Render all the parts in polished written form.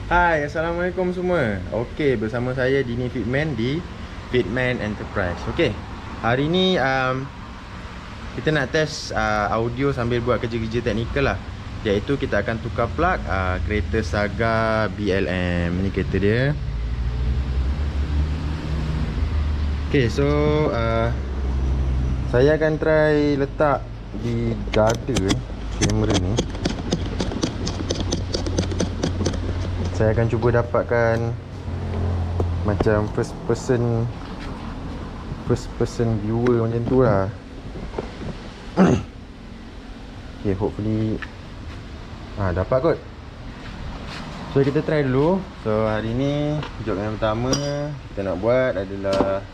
Hai, Assalamualaikum semua. Okey, bersama saya Dini Fitman di Fitman Enterprise. Okey, hari ni kita nak test audio sambil buat kerja-kerja teknikal lah. Iaitu kita akan tukar plug kereta Saga BLM. Ni kereta dia. Okey, so saya akan try letak di dada kamera ni. Saya akan cuba dapatkan macam first person viewer macam tu lah. Okay, hopefully dapat kot. So kita try dulu. So hari ni job yang pertama kita nak buat adalah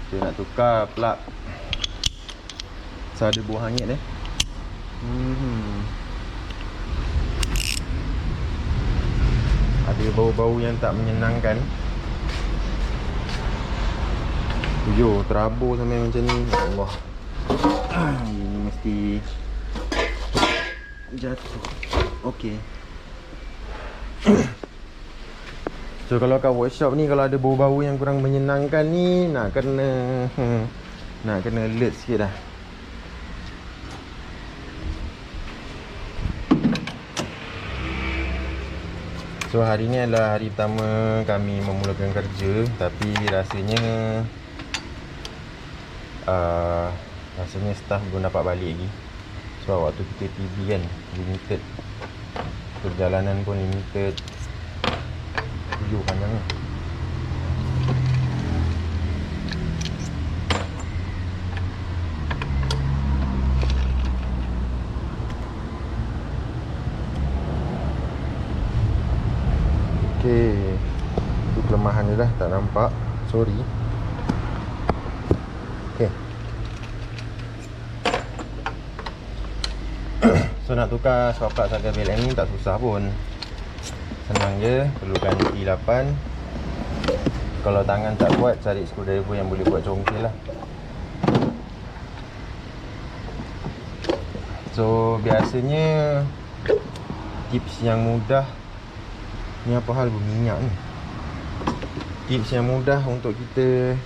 kita nak tukar plug. So ada buah hangit ni. Ada bau-bau yang tak menyenangkan. Yo, terabur sampai macam ni. Ya Allah. Ini mesti jatuh. Okey. So kalau kat workshop ni kalau ada bau-bau yang kurang menyenangkan ni nak kena alert sikit dah. So hari ni adalah hari pertama kami memulakan kerja. Tapi rasanya staff belum dapat balik lagi. Sebab waktu kita PB kan limited, perjalanan pun limited. Tujuh panjangnya. Okay, itu kelemahan dia dah, tak nampak. Sorry. Okay. So nak tukar spark plug Saga BLM ni tak susah pun. Senang je, perlukan T8. Kalau tangan tak kuat, cari screwdriver yang boleh buat congkel lah. So biasanya tips yang mudah. Ni apa hal berminyak ni? Tips yang mudah untuk kita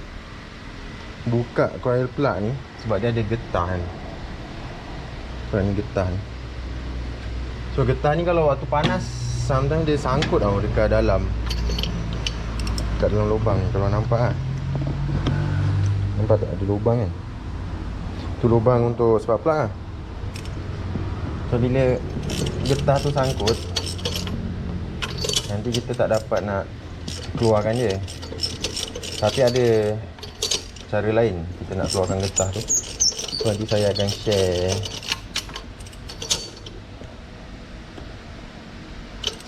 buka coil plug ni, sebab dia ada getah kan. Sebab ni getah ni. So getah ni kalau waktu panas sometimes dia sangkut tau dekat dalam. Dekat dalam lubang. Kalau nampak lah, nampak tak ada lubang kan? Tu lubang untuk spark plug lah. So bila getah tu sangkut, nanti kita tak dapat nak keluarkan je. Tapi ada cara lain kita nak keluarkan getah tu. So nanti saya akan share.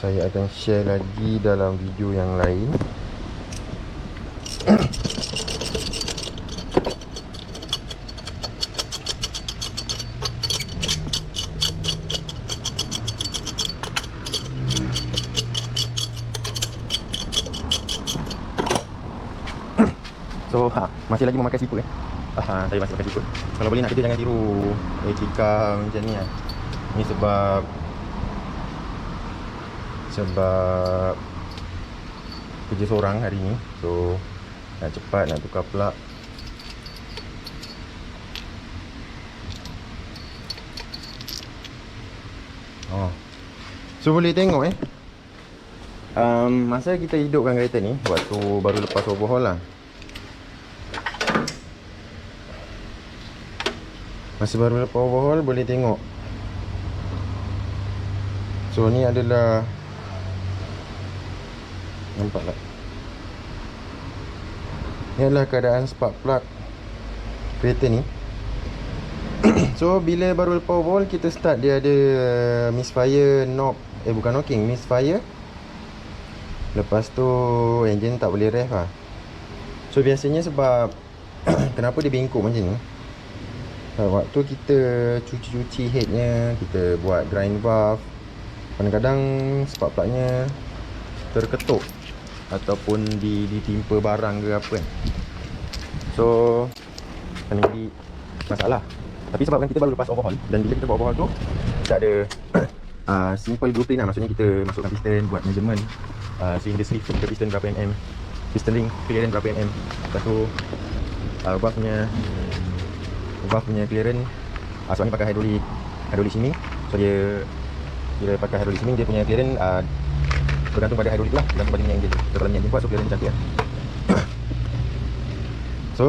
Saya akan share lagi dalam video yang lain. So masih lagi memakai siput saya masih pakai siput. Kalau boleh nak kerja jangan tiru etika macam ni lah. Ni sebab kerja seorang hari ni. So nak cepat, nak tukar plug. So boleh tengok masa kita hidupkan kereta ni, waktu baru lepas overhaul lah, masa baru lepas overhaul boleh tengok. So ni adalah, nampak tak? Ni adalah keadaan spark plug kereta ni. So bila baru lepas overhaul kita start, dia ada misfire knock, bukan knocking, misfire. Lepas tu engine tak boleh rev lah. So biasanya sebab kenapa dia bengkok macam ni, waktu kita cuci-cuci headnya, kita buat grind valve, kadang-kadang spark plugnya terketuk ataupun ditimpa barang ke apa kan. So kena jadi masalah. Tapi sebabkan kita baru lepas overhaul, dan bila kita buat overhaul tu kita ada simple blueprint lah. Maksudnya kita masukkan piston, buat measurement, Cylinder sleeve ke piston berapa mm, piston ring clearance berapa mm. Lepas tu valve punya clearance, sebab ni pakai hydraulic shimming. So dia pakai hydraulic shimming, dia punya clearance bergantung pada hydraulic lah, bergantung pada minyak enjin. So kalau minyak enjin kuat, so clearance cantik lah. So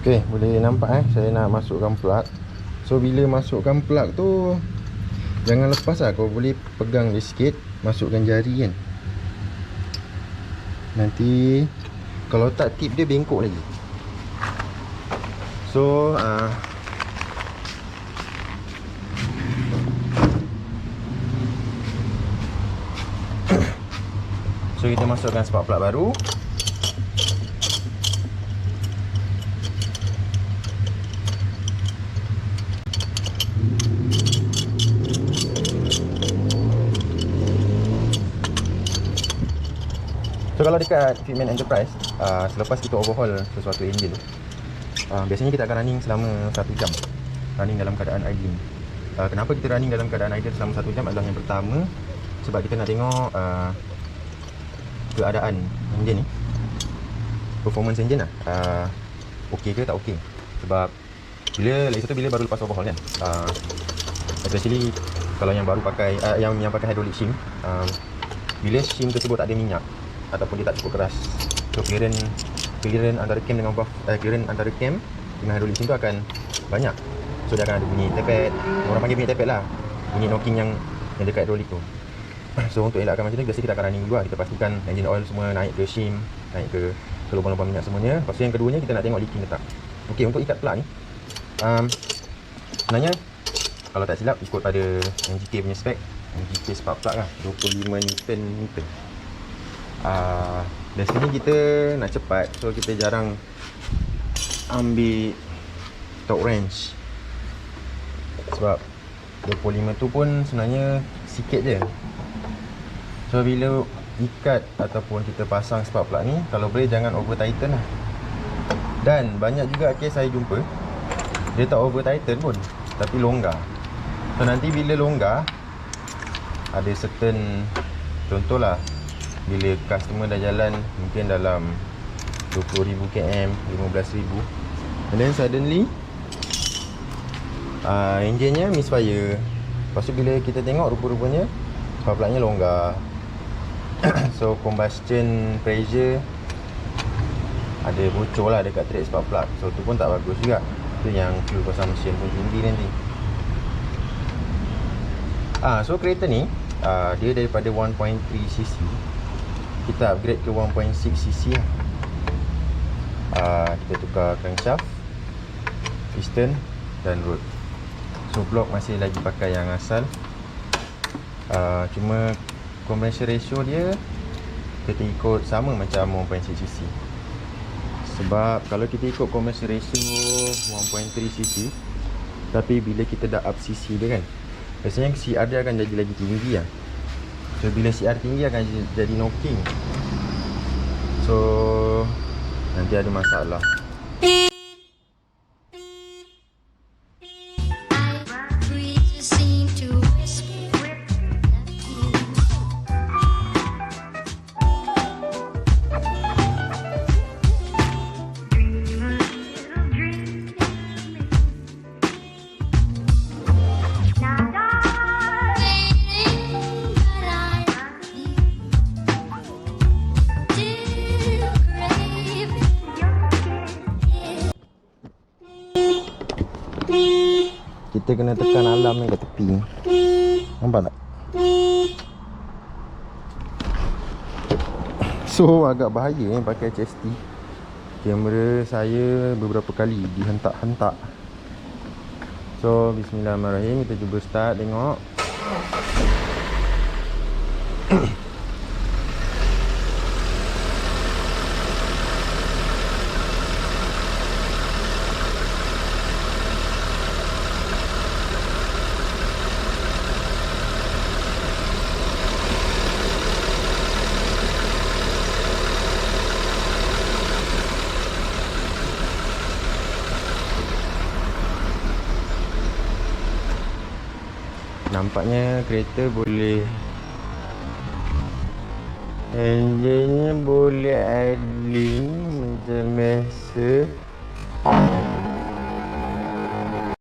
okay, boleh nampak saya nak masukkan plug. So bila masukkan plug tu, jangan lepas lah. Kau boleh pegang dia sikit, masukkan jari kan. Nanti kalau tak tip dia bengkok lagi. So so kita masukkan spark plug baru. So kalau dekat Fitment Enterprise, selepas kita overhaul sesuatu engine, biasanya kita akan running selama 1 jam, running dalam keadaan idling. Kenapa kita running dalam keadaan idle selama 1 jam adalah yang pertama, sebab kita nak tengok keadaan engine ni, performance engine lah, okey ke tak okey. Sebab lagi satu bila baru lepas overhaul kan, especially kalau yang baru pakai yang pakai hydraulic shim, bila shim tersebut tak ada minyak ataupun dia tak cukup keras, so clearance antara cam dengan valve, clearance antara cam dengan hydraulic shim tu akan banyak. So dia akan ada bunyi tepet, orang panggil bunyi tepet lah, bunyi knocking yang dekat hydraulic tu. So untuk elakkan macam tu, biasa kita akan running dulu lah. Kita pastikan engine oil semua naik ke shim, naik ke lubang-lubang minyak semuanya. Lepas tu yang keduanya, kita nak tengok leaking ke tak. Okey, untuk ikat plug ni, sebenarnya kalau tak silap ikut pada NGK punya spek, NGK spark plug lah, 25 Nm. Biasanya kita nak cepat, so kita jarang ambil torque wrench, sebab 25 tu pun sebenarnya sikit je. So bila ikat ataupun kita pasang spark plug ni, kalau boleh jangan over tighten lah. Dan banyak juga kes saya jumpa, dia tak over tighten pun, tapi longgar. So nanti bila longgar, ada certain, contohlah bila customer dah jalan mungkin dalam 20,000 km, 15,000, and then suddenly engine-nya misfire. Lepas tu bila kita tengok, rupa-rupanya spark plug-nya longgar. So combustion pressure ada bocor lah dekat thread spark plug. So tu pun tak bagus juga. Tu yang fuel consumption pun tinggi nanti. So kereta ni dia daripada 1.3cc, kita upgrade ke 1.6cc lah. Kita tukar crankshaft, piston dan rod. So block masih lagi pakai yang asal, cuma conversion ratio dia kita ikut sama macam 1.6cc. Sebab kalau kita ikut conversion ratio 1.3cc, tapi bila kita dah up cc dia kan, biasanya CR dia akan jadi lagi tinggi lah. So bila CR tinggi akan jadi knocking, so nanti ada masalah. Kita kena tekan alarm ni kat tepi. Nampak tak? So agak bahaya pakai HST. Kamera saya beberapa kali dihentak-hentak. So bismillahirrahmanirrahim, kita cuba start tengok. nampaknya kereta boleh, enjinnya boleh idling macam biasa.